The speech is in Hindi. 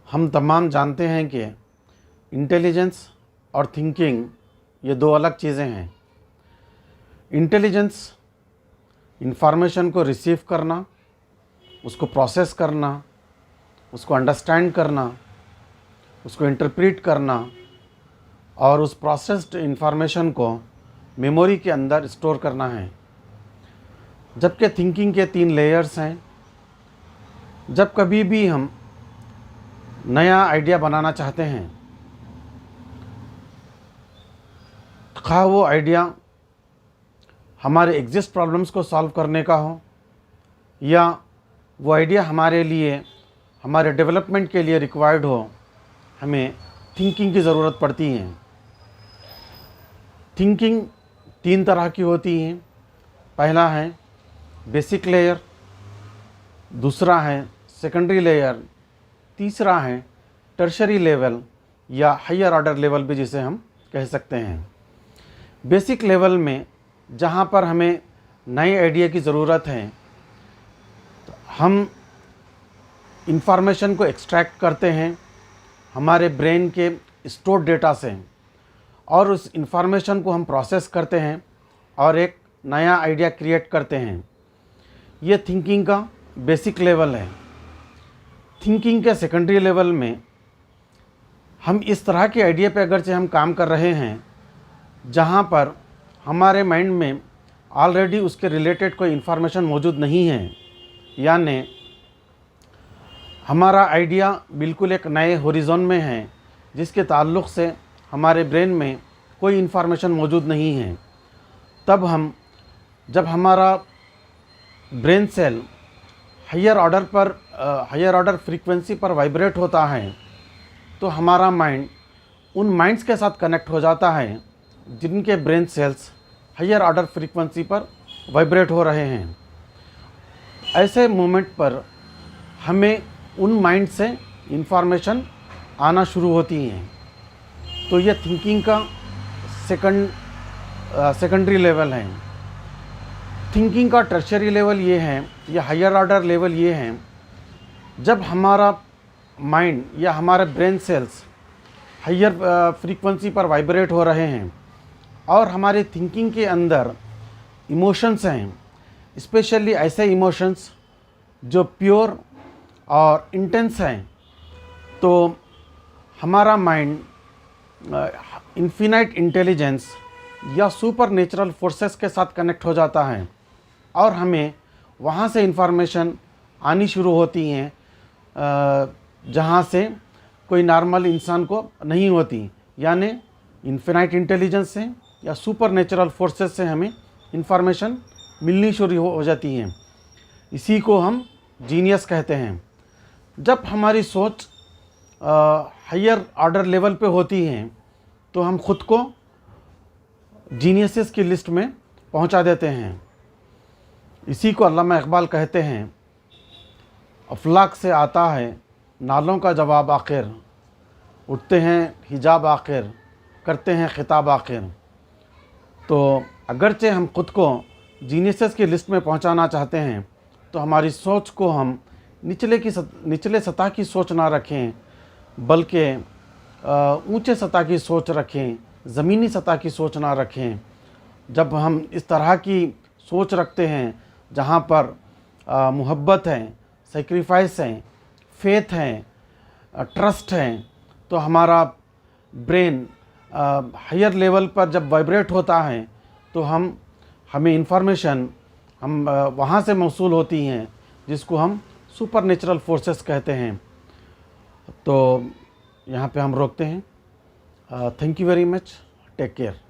हम तमाम जानते हैं कि इंटेलिजेंस और थिंकिंग ये दो अलग चीज़ें हैं। इंटेलिजेंस इंफॉर्मेशन को रिसीव करना, उसको प्रोसेस करना, उसको अंडरस्टैंड करना, उसको इंटरप्रेट करना और उस प्रोसेस्ड इंफॉर्मेशन को मेमोरी के अंदर स्टोर करना है। जबकि थिंकिंग के 3 लेयर्स हैं। जब कभी भी हम नया आइडिया बनाना चाहते हैं, खा वो आइडिया हमारे एग्जिस्ट प्रॉब्लम्स को सॉल्व करने का हो या वो आइडिया हमारे लिए, हमारे डेवलपमेंट के लिए रिक्वायर्ड हो, हमें थिंकिंग की ज़रूरत पड़ती है। थिंकिंग 3 तरह की होती है। पहला है बेसिक लेयर, दूसरा है सेकेंडरी लेयर, तीसरा है टर्शरी लेवल या हायर ऑर्डर लेवल भी जिसे हम कह सकते हैं। बेसिक लेवल में जहाँ पर हमें नए आइडिया की ज़रूरत है, तो हम इंफॉर्मेशन को एक्सट्रैक्ट करते हैं हमारे ब्रेन के स्टोर डेटा से और उस इंफॉर्मेशन को हम प्रोसेस करते हैं और एक नया आइडिया क्रिएट करते हैं। ये थिंकिंग का बेसिक लेवल है। थिंकिंग के सेकेंडरी लेवल में हम इस तरह के आइडिया पे अगरचे हम काम कर रहे हैं जहाँ पर हमारे माइंड में ऑलरेडी उसके रिलेटेड कोई इन्फॉर्मेशन मौजूद नहीं है, यानी हमारा आइडिया बिल्कुल एक नए होरिज़ोन में है जिसके ताल्लुक़ से हमारे ब्रेन में कोई इन्फॉर्मेशन मौजूद नहीं है। तब हम, जब हमारा brain cell higher order frequency पर वाइब्रेट होता है, तो हमारा माइंड उन माइंड्स के साथ कनेक्ट हो जाता है जिनके brain cells higher order frequency पर वाइब्रेट हो रहे हैं। ऐसे मोमेंट पर हमें उन माइंड से इंफॉर्मेशन आना शुरू होती हैं। तो ये थिंकिंग का सेकेंडरी लेवल है। थिंकिंग का टर्शरी लेवल ये है, या हायर ऑर्डर लेवल ये है, जब हमारा माइंड या हमारे ब्रेन सेल्स हायर फ्रीक्वेंसी पर वाइब्रेट हो रहे हैं और हमारे थिंकिंग के अंदर इमोशंस हैं, स्पेशली ऐसे इमोशंस जो प्योर और इंटेंस हैं, तो हमारा माइंड इन्फिनाइट इंटेलिजेंस या सुपर नेचुरल फोर्सेस के साथ कनेक्ट हो जाता है और हमें वहाँ से इंफॉर्मेशन आनी शुरू होती हैं जहाँ से कोई नॉर्मल इंसान को नहीं होती, यानी इन्फिनाइट इंटेलिजेंस से या सुपर नेचुरल फोर्सेस से हमें इंफॉर्मेशन मिलनी शुरू हो जाती हैं। इसी को हम जीनियस कहते हैं। जब हमारी सोच हायर ऑर्डर लेवल पे होती हैं तो हम खुद को जीनियसेस की लिस्ट में पहुंचा देते हैं। इसी को अल्लामा इकबाल कहते हैं, अफलाक से आता है नालों का जवाब आखिर, उठते हैं हिजाब आखिर, करते हैं खिताब आखिर। तो अगरचे हम खुद को जीनियसेस की लिस्ट में पहुंचाना चाहते हैं तो हमारी सोच को हम निचले सतह की सोच ना रखें, बल्कि ऊंचे सतह की सोच रखें, ज़मीनी सतह की सोच ना रखें। जब हम इस तरह की सोच रखते हैं जहाँ पर मोहब्बत है, सेक्रीफाइस है, फेथ है, ट्रस्ट है, तो हमारा ब्रेन हायर लेवल पर जब वाइब्रेट होता है तो हमें इंफॉर्मेशन वहाँ से मौसूल होती हैं जिसको हम सुपर नेचुरल फोर्सेस कहते हैं। तो यहाँ पे हम रोकते हैं। Thank you very much, take care.